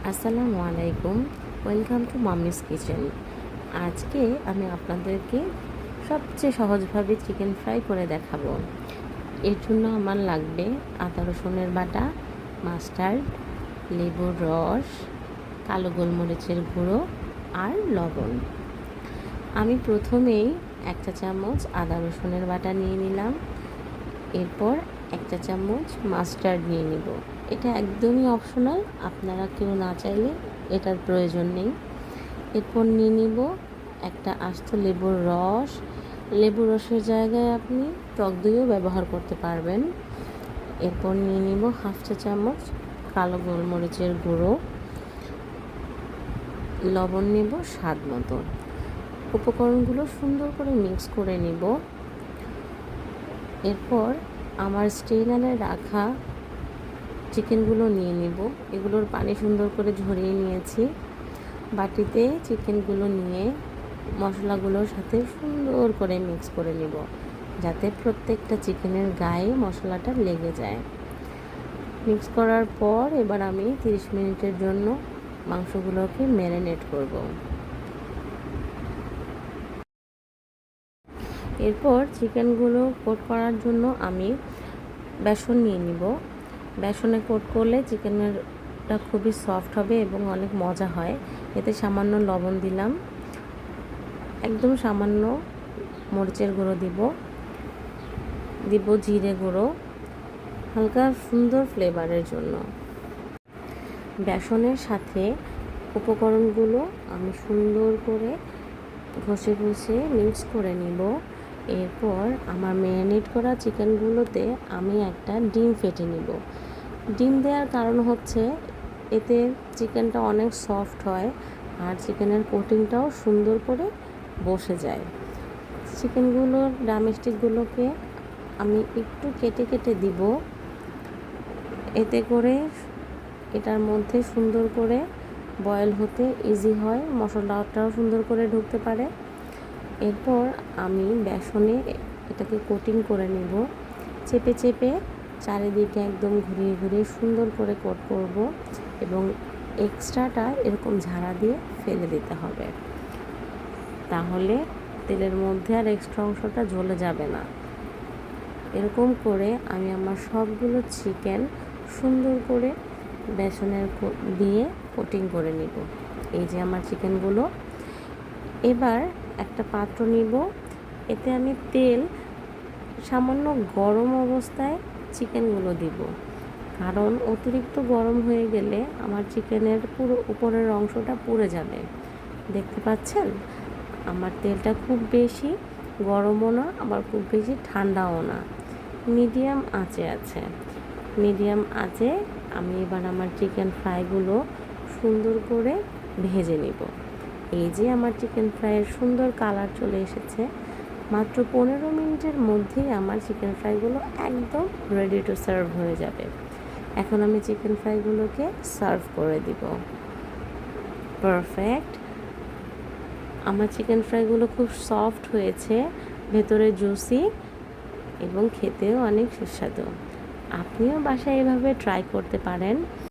আসসালামু আলাইকুম, welcome to mummies kitchen. আজকে আমি আপনাদেরকে সবচেয়ে সহজভাবে চিকেন ফ্রাই করে দেখাবো। এর জন্য আমার লাগবে আদা রসুনের বাটা, মাস্টার্ড, লেবুর রস, কালো গোলমরিচের গুঁড়ো আর লবণ। আমি প্রথমেই 1 চা চামচ আদা রসুনের বাটা নিয়ে নিলাম। এরপর 1 চা চামচ মাস্টার্ড নিয়ে নিব। এটা একদমই অপশনাল, আপনারা কেউ না চাইলে এটার প্রয়োজন নেই। এরপর নিয়ে নিব একটা আস্ত লেবুর রস। লেবুর রসের জায়গায় আপনি টক দইও ব্যবহার করতে পারবেন। এরপর নিয়ে নিব 1/2 চা চামচ কালো গোলমরিচের গুঁড়ো, লবণ নেব স্বাদ মতো। উপকরণগুলো সুন্দর করে মিক্স করে নিব। এরপর আমার স্ট্রেনারে রাখা চিকেনগুলো নিয়ে নিব। এগুলোর পানি সুন্দর করে ঝরিয়ে নিয়েছি। বাটিতে চিকেনগুলো নিয়ে মশলাগুলোর সাথে সুন্দর করে মিক্স করে নিব, যাতে প্রত্যেকটা চিকেনের গায়ে মশলাটা লেগে যায়। মিক্স করার পর এবার আমি 30 মিনিটের জন্য মাংসগুলোকে ম্যারিনেট করব। এরপর চিকেনগুলো কোট করার জন্য আমি বেসন নিয়ে নিব। বেসনে কোট করলে চিকেনেরটা খুবই সফট হবে এবং অনেক মজা হয়। এতে সামান্য লবণ দিলাম, একদম সামান্য মরিচের গুঁড়ো দিব জিরে গুঁড়ো, হালকা সুন্দর ফ্লেভারের জন্য। বেসনের সাথে উপকরণগুলো আমি সুন্দর করে ঘষে ঘষে মিক্স করে নিব। এরপর আমার ম্যারিনেট করা চিকেনগুলোতে আমি একটা ডিম ফেটে নিব। ডিম দেওয়ার কারণ হচ্ছে এতে চিকেনটা অনেক সফট হয় আর চিকেনের কোটিংটাও সুন্দর করে বসে যায়। চিকেনগুলোর ড্রামস্টিকগুলোকে আমি একটু কেটে কেটে দিব, এতে করে এটার মধ্যে সুন্দর করে বয়েল হতে ইজি হয়, মশলাটাও সুন্দর করে ঢুকতে পারে। এরপর আমি বেসনে এটাকে কোটিং করে নেব। চেপে চেপে চারিদিকে একদম ঘুরিয়ে ঘুরিয়ে সুন্দর করে কোট করব এবং এক্সট্রাটা এরকম ঝাড়া দিয়ে ফেলে দিতে হবে, তাহলে তেলের মধ্যে আর এক্সট্রা অংশটা জ্বলে যাবে না। এরকম করে আমি আমার সবগুলো চিকেন সুন্দর করে বেসনের দিয়ে কোটিং করে নিব। এই যে আমার চিকেনগুলো। এবার একটা পাত্র নিব, এতে আমি তেল সামান্য গরম অবস্থায় চিকেনগুলো দিব, কারণ অতিরিক্ত গরম হয়ে গেলে আমার চিকেনের পুরো উপরের অংশটা পুড়ে যাবে। দেখতে পাচ্ছেন আমার তেলটা খুব বেশি গরমও না, আবার খুব বেশি ঠান্ডাও না, মিডিয়াম আঁচে আছে। মিডিয়াম আঁচে আমি এবার আমার চিকেন ফ্রাইগুলো সুন্দর করে ভেজে নিব। এই যে আমার চিকেন ফ্রাইয়ের সুন্দর কালার চলে এসেছে। মাত্র 15 মিনিটের মধ্যেই আমার চিকেন ফ্রাইগুলো একদম রেডি টু সার্ভ হয়ে যাবে। এখন আমি চিকেন ফ্রাইগুলোকে সার্ভ করে দিব। পারফেক্ট। আমার চিকেন ফ্রাইগুলো খুব সফট হয়েছে, ভেতরে জুসি এবং খেতেও অনেক সুস্বাদু। আপনিও বাসায় এভাবে ট্রাই করতে পারেন।